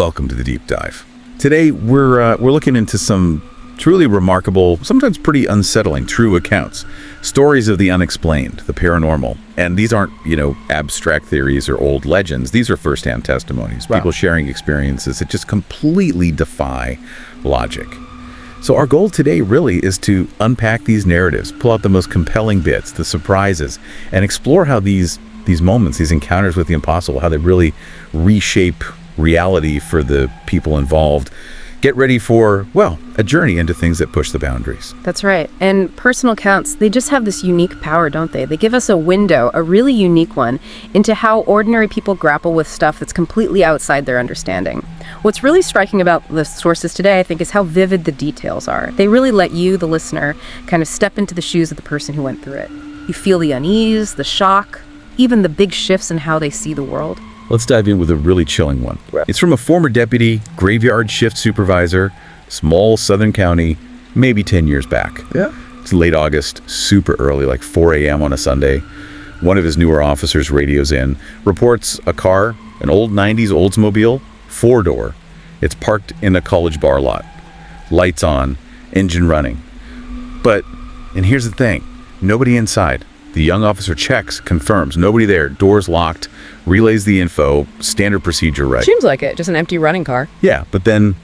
Welcome to the Deep Dive. Today, we're looking into some truly remarkable, sometimes pretty unsettling, true accounts. Stories of the unexplained, the paranormal. And these aren't, abstract theories or old legends. These are firsthand testimonies. Wow. People sharing experiences that just completely defy logic. So our goal today really is to unpack these narratives, pull out the most compelling bits, the surprises, and explore how these moments, these encounters with the impossible, how they really reshape reality for the people involved. Get ready for, a journey into things that push the boundaries. That's right. And personal accounts, they just have this unique power, don't they? They give us a window, a really unique one, into how ordinary people grapple with stuff that's completely outside their understanding. What's really striking about the sources today, I think, is how vivid the details are. They really let you, the listener, kind of step into the shoes of the person who went through it. You feel the unease, the shock, even the big shifts in how they see the world. Let's dive in with a really chilling one. Right. It's from a former deputy, graveyard shift supervisor, small southern county, maybe 10 years back. Yeah. It's late August, super early, like 4 a.m. on a Sunday. One of his newer officers radios in, reports a car, an old 90s Oldsmobile, 4-door. It's parked in a college bar lot. Lights on, engine running. And here's the thing, nobody inside. The young officer checks, confirms, nobody there, doors locked, relays the info, standard procedure, right? Seems like it, just an empty running car. Yeah, but then,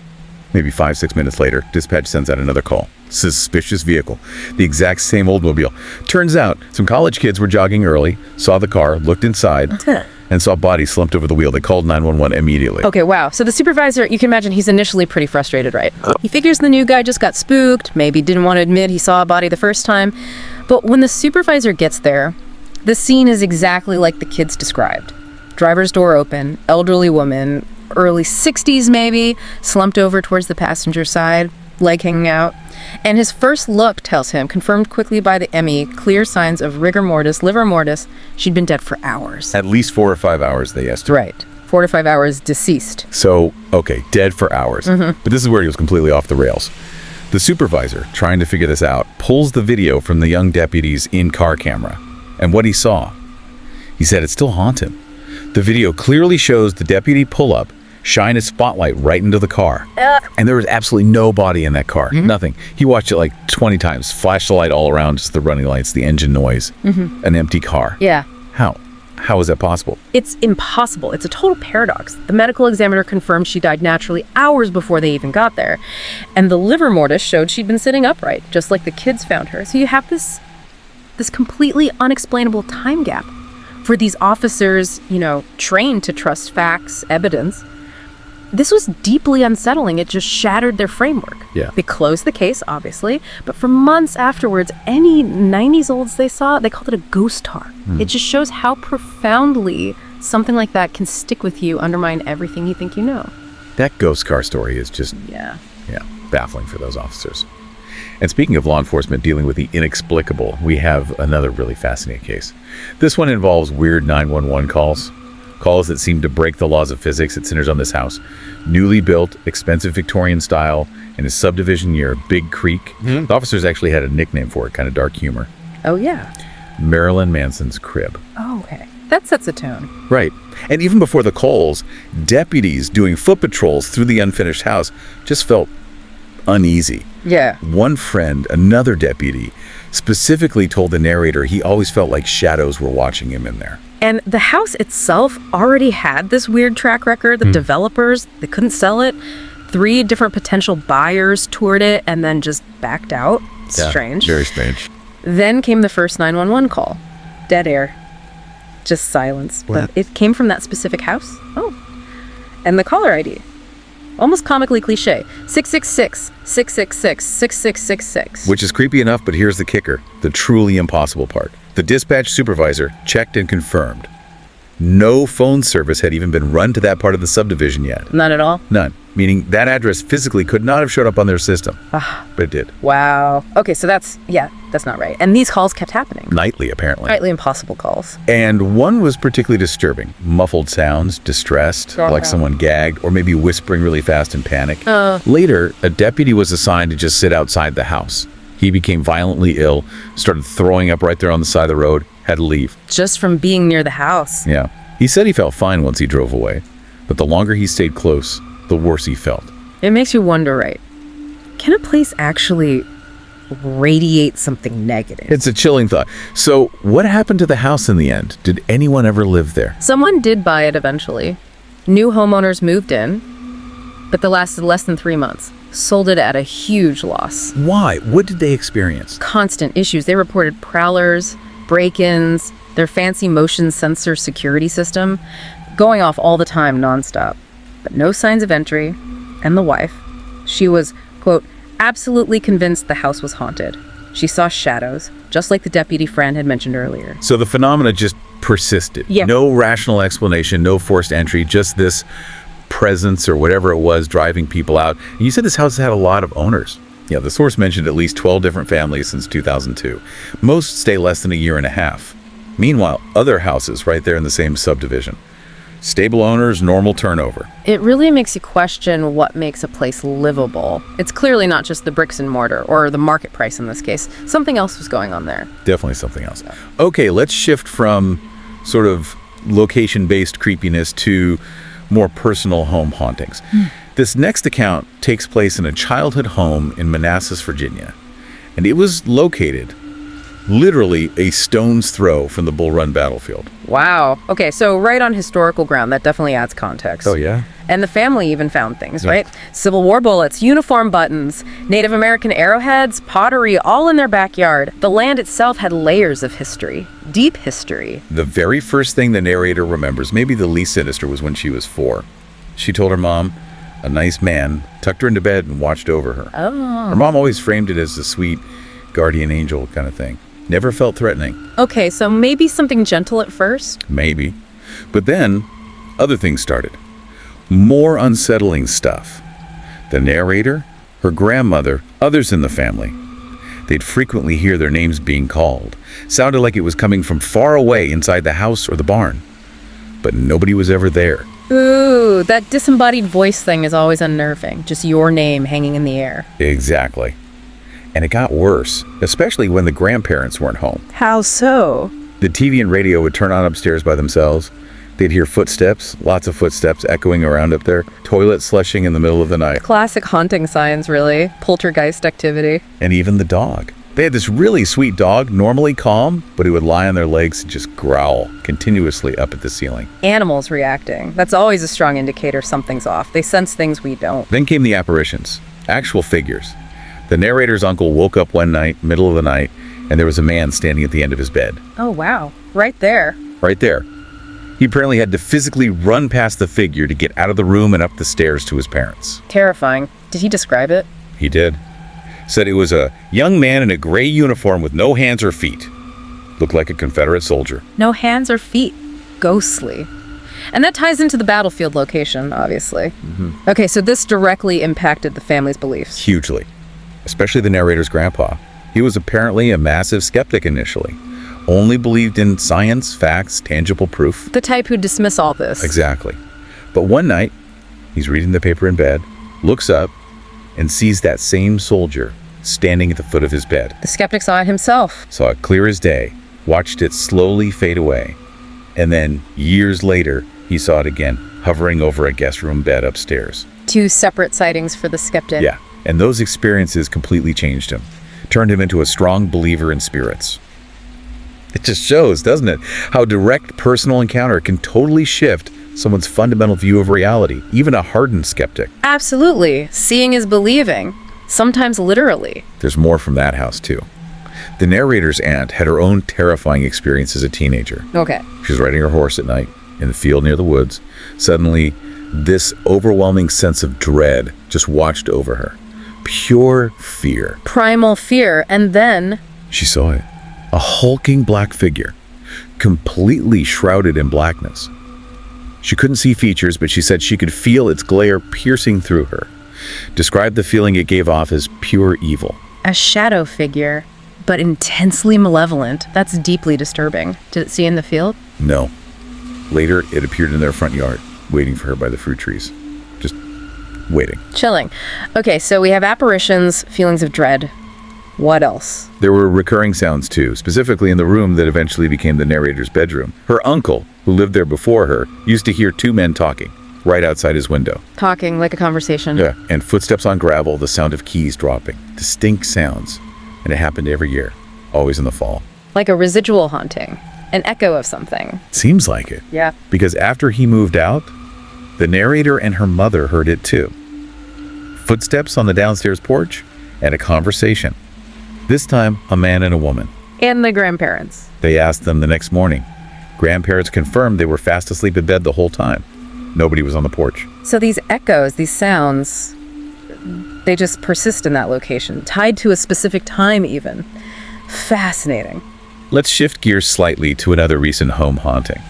maybe 5-6 minutes later, dispatch sends out another call. Suspicious vehicle. The exact same Oldsmobile. Turns out, some college kids were jogging early, saw the car, looked inside, and saw bodies slumped over the wheel. They called 911 immediately. Okay, wow. So the supervisor, you can imagine he's initially pretty frustrated, right? He figures the new guy just got spooked, maybe didn't want to admit he saw a body the first time. But when the supervisor gets there, the scene is exactly like the kids described. Driver's door open, elderly woman, early 60s maybe, slumped over towards the passenger side, leg hanging out. And his first look tells him, confirmed quickly by the ME, clear signs of rigor mortis, liver mortis. She'd been dead for hours. At least 4 or 5 hours, they estimate. Right. 4 to 5 hours deceased. So, okay, dead for hours. But this is where he was completely off the rails. The supervisor, trying to figure this out, pulls the video from the young deputy's in-car camera. And what he saw, he said it still haunts him. The video clearly shows the deputy pull up, shine a spotlight right into the car. And there was absolutely no body in that car. Nothing. He watched it like 20 times, flashed the light all around, just the running lights, the engine noise, an empty car. Yeah. How is that possible? It's impossible. It's a total paradox. The medical examiner confirmed she died naturally hours before they even got there. And the liver mortis showed she'd been sitting upright, just like the kids found her. So you have this completely unexplainable time gap for these officers, trained to trust facts, evidence. This was deeply unsettling. It just shattered their framework. Yeah. They closed the case, obviously, but for months afterwards, any 90s olds they saw, they called it a ghost tar. It just shows how profoundly something like that can stick with you, undermine everything you think you know. That ghost car story is just, baffling for those officers. And speaking of law enforcement dealing with the inexplicable, we have another really fascinating case. This one involves weird 911 calls that seem to break the laws of physics. It centers on this house. Newly built, expensive Victorian style, in a subdivision near Big Creek. The officers actually had a nickname for it, kind of dark humor. Oh, yeah. Marilyn Manson's crib. Oh, okay. That sets a tone. Right. And even before the calls, deputies doing foot patrols through the unfinished house just felt uneasy. Yeah. One friend, another deputy, specifically told the narrator he always felt like shadows were watching him in there. And the house itself already had this weird track record. The developers, they couldn't sell it. 3 different potential buyers toured it and then just backed out. Strange. Yeah, very strange. Then came the first 911 call. Dead air. Just silence. What? But it came from that specific house. Oh. And the caller ID. Almost comically cliche. 666-666-6666. Which is creepy enough, but here's the kicker, the truly impossible part. The dispatch supervisor checked and confirmed. No phone service had even been run to that part of the subdivision yet. None at all? None. Meaning that address physically could not have showed up on their system. But it did. Wow. Okay, so that's not right. And these calls kept happening. Nightly, apparently. Nightly impossible calls. And one was particularly disturbing. Muffled sounds, distressed, like someone gagged, or maybe whispering really fast in panic. Later, a deputy was assigned to just sit outside the house. He became violently ill, started throwing up right there on the side of the road, had to leave. Just from being near the house. Yeah. He said he felt fine once he drove away, but the longer he stayed close, the worse he felt. It makes you wonder, right? Can a place actually radiate something negative? It's a chilling thought. So what happened to the house in the end? Did anyone ever live there? Someone did buy it eventually. New homeowners moved in, but they lasted less than 3 months. Sold it at a huge loss. Why? What did they experience? Constant issues. They reported prowlers, break-ins, their fancy motion sensor security system going off all the time nonstop. But no signs of entry. And the wife, she was, quote, absolutely convinced the house was haunted. She saw shadows, just like the deputy friend had mentioned earlier. So the phenomena just persisted. Yeah. No rational explanation, no forced entry, just this presence or whatever it was driving people out. And you said this house had a lot of owners. Yeah, the source mentioned at least 12 different families since 2002. Most stay less than a year and a half. Meanwhile, other houses right there in the same subdivision. Stable owners, normal turnover. It really makes you question what makes a place livable. It's clearly not just the bricks and mortar, or the market price in this case. Something else was going on there. Definitely something else. Okay, let's shift from sort of location-based creepiness to more personal home hauntings. This next account takes place in a childhood home in Manassas, Virginia. And it was located literally a stone's throw from the Bull Run battlefield. Wow. Okay, so right on historical ground, that definitely adds context. Oh, yeah? And the family even found things, right? Civil War bullets, uniform buttons, Native American arrowheads, pottery, all in their backyard. The land itself had layers of history, deep history. The very first thing the narrator remembers, maybe the least sinister, was when she was 4. She told her mom a nice man tucked her into bed and watched over her. Oh. Her mom always framed it as a sweet guardian angel kind of thing. Never felt threatening. Okay, so maybe something gentle at first? Maybe. But then, other things started. More unsettling stuff. The narrator, her grandmother, others in the family. They'd frequently hear their names being called. Sounded like it was coming from far away inside the house or the barn. But nobody was ever there. Ooh, that disembodied voice thing is always unnerving. Just your name hanging in the air. Exactly. And it got worse, especially when the grandparents weren't home. How so? The TV and radio would turn on upstairs by themselves. They'd hear footsteps, lots of footsteps echoing around up there, toilet slushing in the middle of the night. Classic haunting signs, really. Poltergeist activity. And even the dog. They had this really sweet dog, normally calm, but he would lie on their legs and just growl continuously up at the ceiling. Animals reacting. That's always a strong indicator something's off. They sense things we don't. Then came the apparitions, actual figures. The narrator's uncle woke up one night, middle of the night, and there was a man standing at the end of his bed. Oh, wow. Right there. Right there. He apparently had to physically run past the figure to get out of the room and up the stairs to his parents. Terrifying. Did he describe it? He did. Said it was a young man in a gray uniform with no hands or feet. Looked like a Confederate soldier. No hands or feet. Ghostly. And that ties into the battlefield location, obviously. Okay, so this directly impacted the family's beliefs. Hugely. Especially the narrator's grandpa. He was apparently a massive skeptic initially. Only believed in science, facts, tangible proof. The type who'd dismiss all this. Exactly. But one night, he's reading the paper in bed, looks up, and sees that same soldier standing at the foot of his bed. The skeptic saw it himself. Saw it clear as day, watched it slowly fade away. And then, years later, he saw it again, hovering over a guest room bed upstairs. 2 separate sightings for the skeptic. Yeah, and those experiences completely changed him. Turned him into a strong believer in spirits. It just shows, doesn't it, how direct personal encounter can totally shift someone's fundamental view of reality, even a hardened skeptic. Absolutely. Seeing is believing. Sometimes literally. There's more from that house, too. The narrator's aunt had her own terrifying experience as a teenager. Okay. She was riding her horse at night in the field near the woods. Suddenly, this overwhelming sense of dread just watched over her. Pure fear. Primal fear. And then... She saw it. A hulking black figure, completely shrouded in blackness. She couldn't see features, but she said she could feel its glare piercing through her. Described the feeling it gave off as pure evil. A shadow figure, but intensely malevolent. That's deeply disturbing. Did it see in the field? No. Later, it appeared in their front yard, waiting for her by the fruit trees. Just waiting. Chilling. Okay, so we have apparitions, feelings of dread. What else? There were recurring sounds too, specifically in the room that eventually became the narrator's bedroom. Her uncle, who lived there before her, used to hear 2 men talking. right outside his window. Talking like a conversation. Yeah. And footsteps on gravel, the sound of keys dropping. Distinct sounds. And it happened every year, always in the fall. Like a residual haunting. An echo of something. Seems like it. Yeah. Because after he moved out, the narrator and her mother heard it too. Footsteps on the downstairs porch and a conversation. This time, a man and a woman. And the grandparents. They asked them the next morning. Grandparents confirmed they were fast asleep in bed the whole time. Nobody was on the porch. So these echoes, these sounds, they just persist in that location, tied to a specific time even. Fascinating. Let's shift gears slightly to another recent home haunting.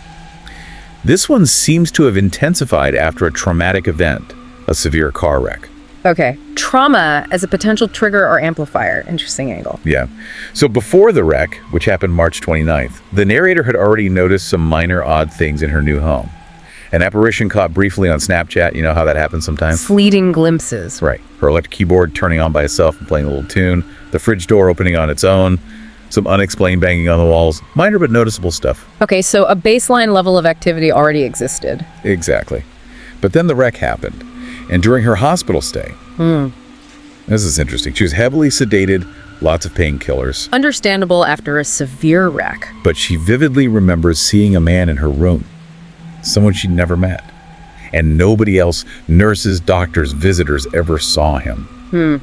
This one seems to have intensified after a traumatic event, a severe car wreck. Okay, trauma as a potential trigger or amplifier. Interesting angle. Yeah. So before the wreck, which happened March 29th, the narrator had already noticed some minor odd things in her new home. An apparition caught briefly on Snapchat. You know how that happens sometimes? Fleeting glimpses. Right. Her electric keyboard turning on by itself and playing a little tune. The fridge door opening on its own. Some unexplained banging on the walls. Minor but noticeable stuff. Okay, so a baseline level of activity already existed. Exactly. But then the wreck happened. And during her hospital stay, this is interesting. She was heavily sedated, lots of painkillers. Understandable after a severe wreck. But she vividly remembers seeing a man in her room. Someone she'd never met. And nobody else, nurses, doctors, visitors, ever saw him.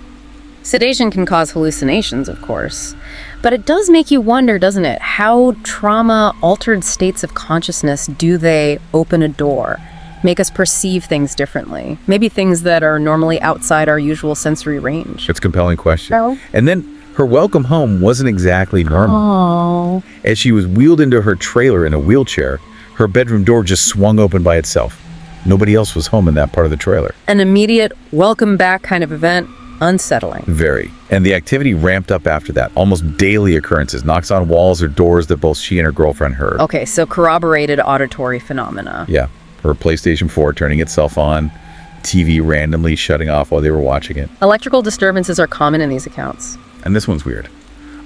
Sedation can cause hallucinations, of course. But it does make you wonder, doesn't it? How trauma-altered states of consciousness do they open a door? Make us perceive things differently. Maybe things that are normally outside our usual sensory range. It's a compelling question. Oh. And then her welcome home wasn't exactly normal. Oh. As she was wheeled into her trailer in a wheelchair, her bedroom door just swung open by itself. Nobody else was home in that part of the trailer. An immediate welcome back kind of event, unsettling. Very. And the activity ramped up after that. Almost daily occurrences, knocks on walls or doors that both she and her girlfriend heard. Okay, so corroborated auditory phenomena. Yeah. Her PlayStation 4 turning itself on, TV randomly shutting off while they were watching it. Electrical disturbances are common in these accounts. And this one's weird.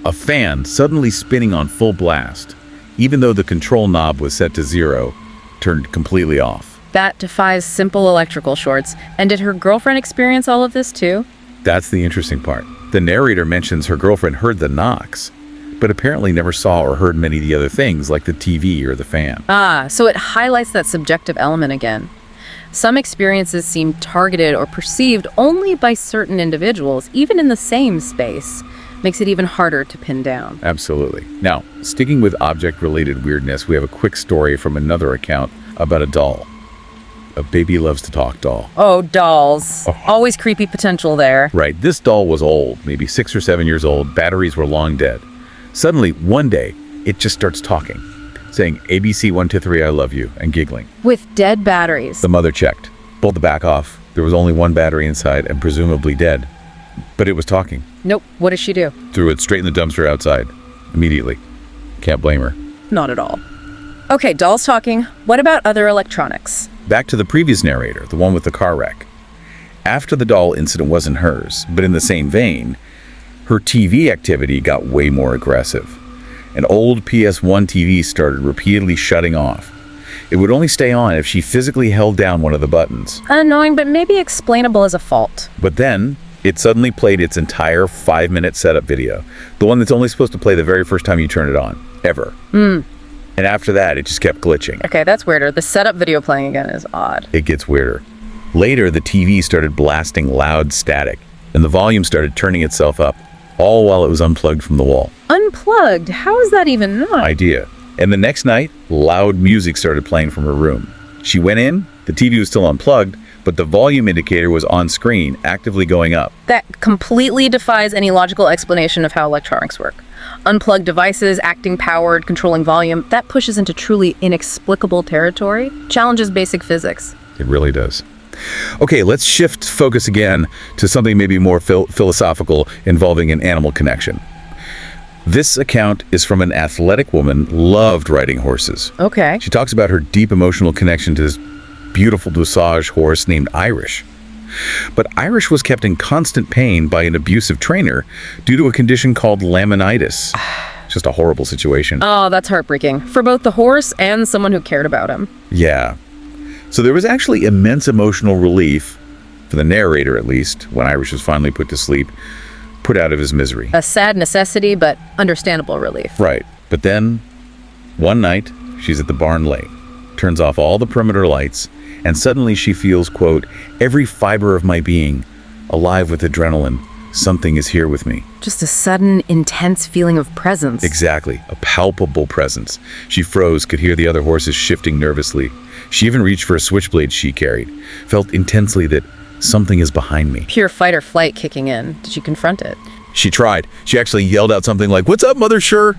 A fan suddenly spinning on full blast, even though the control knob was set to 0, turned completely off. That defies simple electrical shorts. And did her girlfriend experience all of this too? That's the interesting part. The narrator mentions her girlfriend heard the knocks, but apparently never saw or heard many of the other things like the TV or the fan. So it highlights that subjective element again. Some experiences seem targeted or perceived only by certain individuals, even in the same space. Makes it even harder to pin down. Absolutely. Now, sticking with object-related weirdness, we have a quick story from another account about a doll. A baby loves to talk doll. Oh, dolls. Always creepy potential there. Right. This doll was old, maybe 6 or 7 years old. Batteries were long dead. Suddenly, one day, it just starts talking, saying, ABC 1, 2, 3, I love you, and giggling. With dead batteries. The mother checked, pulled the back off. There was only one battery inside and presumably dead. But it was talking. Nope. What does she do? Threw it straight in the dumpster outside. Immediately. Can't blame her. Not at all. Okay, dolls talking. What about other electronics? Back to the previous narrator, the one with the car wreck. After the doll incident wasn't hers, but in the same vein, her TV activity got way more aggressive. An old PS1 TV started repeatedly shutting off. It would only stay on if she physically held down one of the buttons. Annoying, but maybe explainable as a fault. But then, it suddenly played its entire 5-minute setup video. The one that's only supposed to play the very first time you turn it on. Ever. And after that, it just kept glitching. Okay, that's weirder. The setup video playing again is odd. It gets weirder. Later, the TV started blasting loud static, and the volume started turning itself up, all while it was unplugged from the wall. Unplugged? How is that even not? Idea. And the next night, loud music started playing from her room. She went in, the TV was still unplugged, but the volume indicator was on screen, actively going up. That completely defies any logical explanation of how electronics work. Unplugged devices, acting powered, controlling volume, that pushes into truly inexplicable territory, challenges basic physics. It really does. Okay, let's shift focus again to something maybe more philosophical involving an animal connection. This account is from an athletic woman, loved riding horses. Okay. She talks about her deep emotional connection to this beautiful dressage horse named Irish. But Irish was kept in constant pain by an abusive trainer due to a condition called laminitis. Just a horrible situation. Oh, that's heartbreaking. For both the horse and someone who cared about him. Yeah. So there was actually immense emotional relief, for the narrator at least, when Irish was finally put to sleep, put out of his misery. A sad necessity, but understandable relief. Right. But then, one night, she's at the barn late, turns off all the perimeter lights, and suddenly she feels, quote, every fiber of my being alive with adrenaline. Something is here with me. Just a sudden, intense feeling of presence. Exactly. A palpable presence. She froze, could hear the other horses shifting nervously. She even reached for a switchblade she carried, felt intensely that something is behind me. Pure fight or flight kicking in. Did you confront it? She tried. She actually yelled out something like, "What's up, Mother Sure?"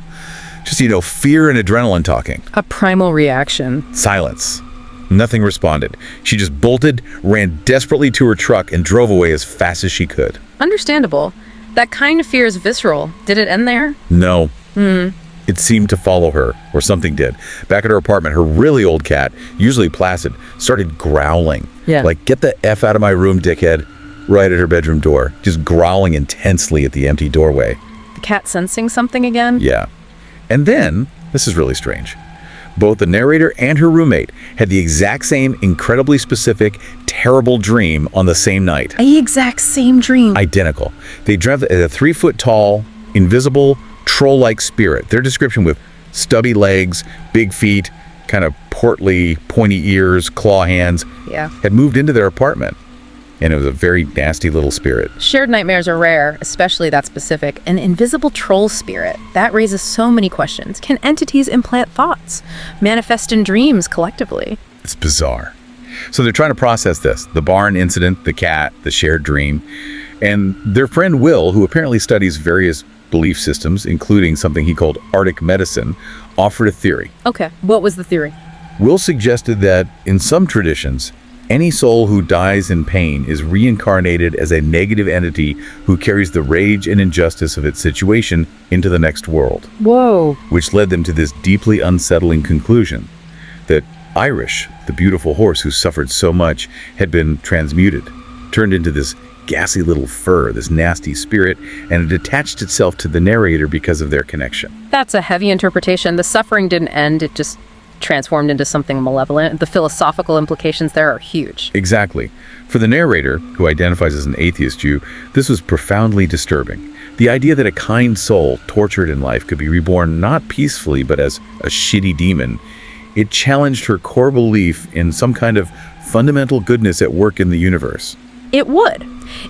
Just, fear and adrenaline talking. A primal reaction. Silence. Nothing responded. She just bolted, ran desperately to her truck, and drove away as fast as she could. Understandable. That kind of fear is visceral. Did it end there? No. It seemed to follow her, or something did. Back at her apartment, her really old cat, usually placid, started growling. Yeah. Like, "Get the F out of my room, dickhead," right at her bedroom door, just growling intensely at the empty doorway. The cat sensing something again? Yeah. And then, this is really strange, both the narrator and her roommate had the exact same incredibly specific, terrible dream on the same night. The exact same dream. Identical. They dreamt a 3-foot-tall, invisible, troll-like spirit. Their description with stubby legs, big feet, kind of portly, pointy ears, claw hands, Yeah. had moved into their apartment. And it was a very nasty little spirit. Shared nightmares are rare, especially that specific. An invisible troll spirit. That raises so many questions. Can entities implant thoughts? Manifest in dreams collectively? It's bizarre. So they're trying to process this. The barn incident, the cat, the shared dream. And their friend Will, who apparently studies various belief systems, including something he called Arctic medicine, offered a theory. Okay, what was the theory? Will suggested that in some traditions, any soul who dies in pain is reincarnated as a negative entity who carries the rage and injustice of its situation into the next world, Whoa. which led them to this deeply unsettling conclusion that Irish, the beautiful horse who suffered so much, had been transmuted, turned into this gassy little fur, this nasty spirit, and it attached itself to the narrator because of their connection. That's a heavy interpretation. The suffering didn't end, it just transformed into something malevolent. The philosophical implications there are huge. Exactly. For the narrator, who identifies as an atheist Jew, this was profoundly disturbing. The idea that a kind soul, tortured in life, could be reborn not peacefully, but as a shitty demon, it challenged her core belief in some kind of fundamental goodness at work in the universe. It would.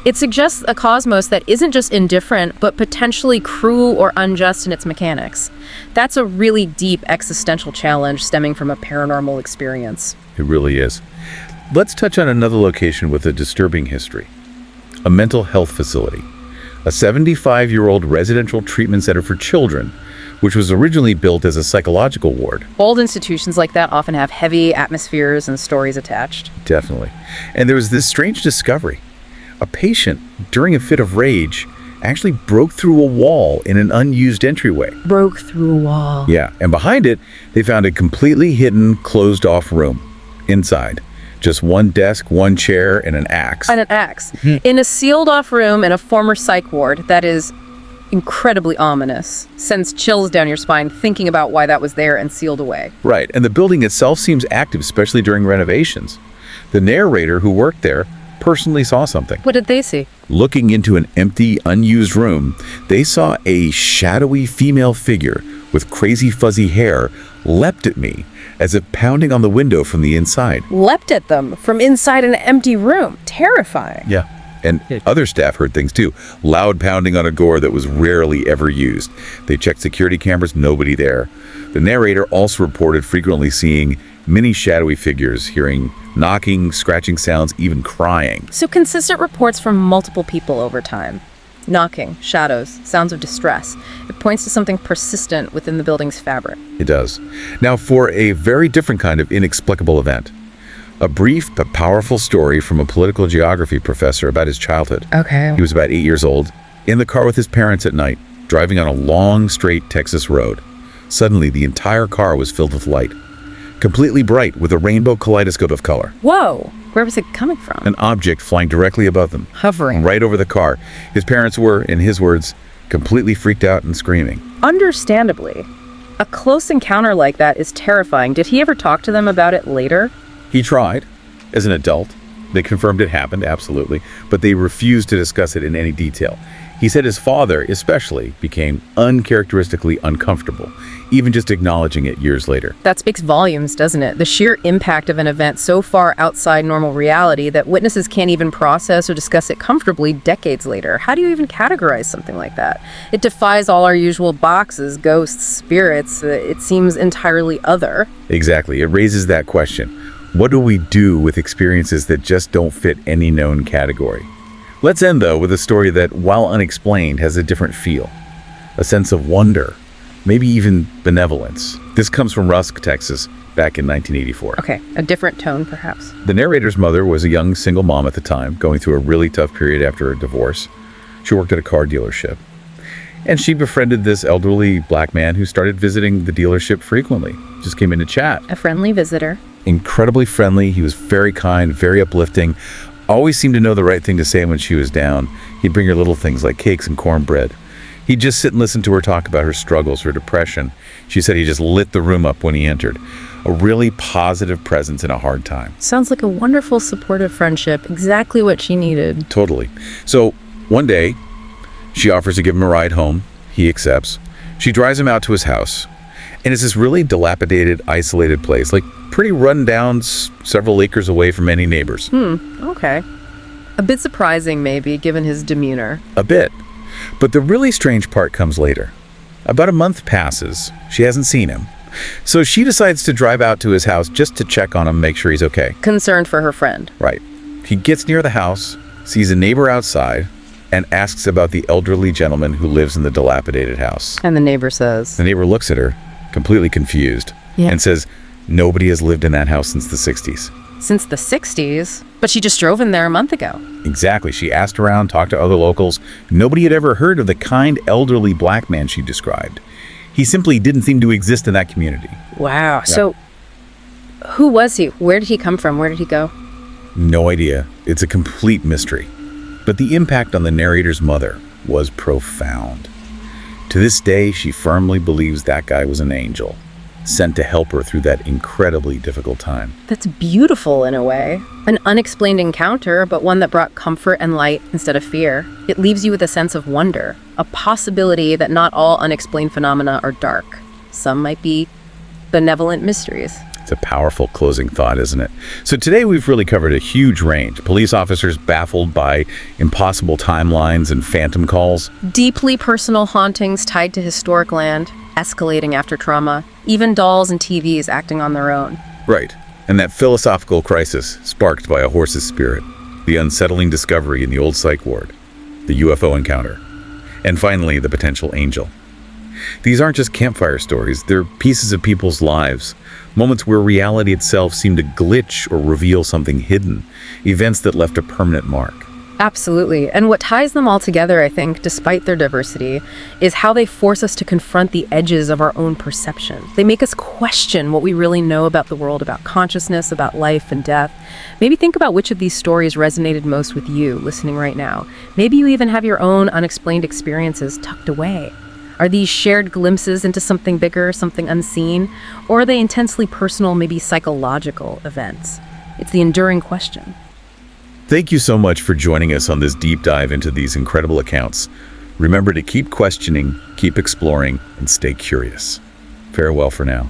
It suggests a cosmos that isn't just indifferent, but potentially cruel or unjust in its mechanics. That's a really deep existential challenge stemming from a paranormal experience. It really is. Let's touch on another location with a disturbing history. A mental health facility. A 75-year-old residential treatment center for children, which was originally built as a psychological ward. Old institutions like that often have heavy atmospheres and stories attached. Definitely. And there was this strange discovery. A patient, during a fit of rage, actually broke through a wall in an unused entryway. Broke through a wall. Yeah, and behind it, they found a completely hidden, closed-off room. Inside, just one desk, one chair, and an axe. And an axe. In a sealed-off room in a former psych ward that is incredibly ominous. Sends chills down your spine thinking about why that was there and sealed away. Right, and the building itself seems active, especially during renovations. The narrator who worked there personally saw something. What did they see? Looking into an empty, unused room, they saw a shadowy female figure with crazy fuzzy hair leapt at me, as if pounding on the window from the inside. Leapt at them from inside an empty room. Terrifying. Yeah. And other staff heard things too. Loud pounding on a door that was rarely ever used. They checked security cameras, nobody there. The narrator also reported frequently seeing many shadowy figures, hearing knocking, scratching sounds, even crying. So consistent reports from multiple people over time. Knocking, shadows, sounds of distress. It points to something persistent within the building's fabric. It does. Now, for a very different kind of inexplicable event. A brief but powerful story from a political geography professor about his childhood. Okay. He was about 8 years old, in the car with his parents at night, driving on a long, straight Texas road. Suddenly, the entire car was filled with light. Completely bright, with a rainbow kaleidoscope of color. Whoa! Where was it coming from? An object flying directly above them. Hovering. Right over the car. His parents were, in his words, completely freaked out and screaming. Understandably. A close encounter like that is terrifying. Did he ever talk to them about it later? He tried as an adult. They confirmed it happened, absolutely, but they refused to discuss it in any detail. He said his father, especially, became uncharacteristically uncomfortable, even just acknowledging it years later. That speaks volumes, doesn't it? The sheer impact of an event so far outside normal reality that witnesses can't even process or discuss it comfortably decades later. How do you even categorize something like that? It defies all our usual boxes, ghosts, spirits. It seems entirely other. Exactly. It raises that question. What do we do with experiences that just don't fit any known category? Let's end, though, with a story that, while unexplained, has a different feel. A sense of wonder, maybe even benevolence. This comes from Rusk, Texas, back in 1984. Okay, a different tone, perhaps. The narrator's mother was a young single mom at the time, going through a really tough period after a divorce. She worked at a car dealership. And she befriended this elderly black man who started visiting the dealership frequently. Just came in to chat. A friendly visitor. Incredibly friendly. He was very kind, very uplifting. Always seemed to know the right thing to say when she was down. He'd bring her little things like cakes and cornbread. He'd just sit and listen to her talk about her struggles, her depression. She said he just lit the room up when he entered. A really positive presence in a hard time. Sounds like a wonderful, supportive friendship. Exactly what she needed. Totally. So one day, she offers to give him a ride home. He accepts. She drives him out to his house. And it's this really dilapidated, isolated place, like pretty run down, several acres away from any neighbors. Okay. A bit surprising, maybe, given his demeanor. A bit. But the really strange part comes later. About a month passes. She hasn't seen him. So she decides to drive out to his house just to check on him, make sure he's okay. Concerned for her friend. Right. He gets near the house, sees a neighbor outside, and asks about the elderly gentleman who lives in the dilapidated house. And the neighbor says... The neighbor looks at her, completely confused, and says, nobody has lived in that house since the 60s. Since the 60s? But she just drove in there a month ago. Exactly. She asked around, talked to other locals. Nobody had ever heard of the kind, elderly black man she described. He simply didn't seem to exist in that community. Wow. Yeah. So, who was he? Where did he come from? Where did he go? No idea. It's a complete mystery. But the impact on the narrator's mother was profound. To this day, she firmly believes that guy was an angel, sent to help her through that incredibly difficult time. That's beautiful in a way. An unexplained encounter, but one that brought comfort and light instead of fear. It leaves you with a sense of wonder, a possibility that not all unexplained phenomena are dark. Some might be benevolent mysteries. It's a powerful closing thought, isn't it? So today we've really covered a huge range. Police officers baffled by impossible timelines and phantom calls. Deeply personal hauntings tied to historic land, escalating after trauma. Even dolls and TVs acting on their own. Right. And that philosophical crisis sparked by a horse's spirit. The unsettling discovery in the old psych ward. The UFO encounter. And finally, the potential angel. These aren't just campfire stories. They're pieces of people's lives. Moments where reality itself seemed to glitch or reveal something hidden. Events that left a permanent mark. Absolutely. And what ties them all together, I think, despite their diversity, is how they force us to confront the edges of our own perception. They make us question what we really know about the world, about consciousness, about life and death. Maybe think about which of these stories resonated most with you listening right now. Maybe you even have your own unexplained experiences tucked away. Are these shared glimpses into something bigger, something unseen? Or are they intensely personal, maybe psychological events? It's the enduring question. Thank you so much for joining us on this deep dive into these incredible accounts. Remember to keep questioning, keep exploring, and stay curious. Farewell for now.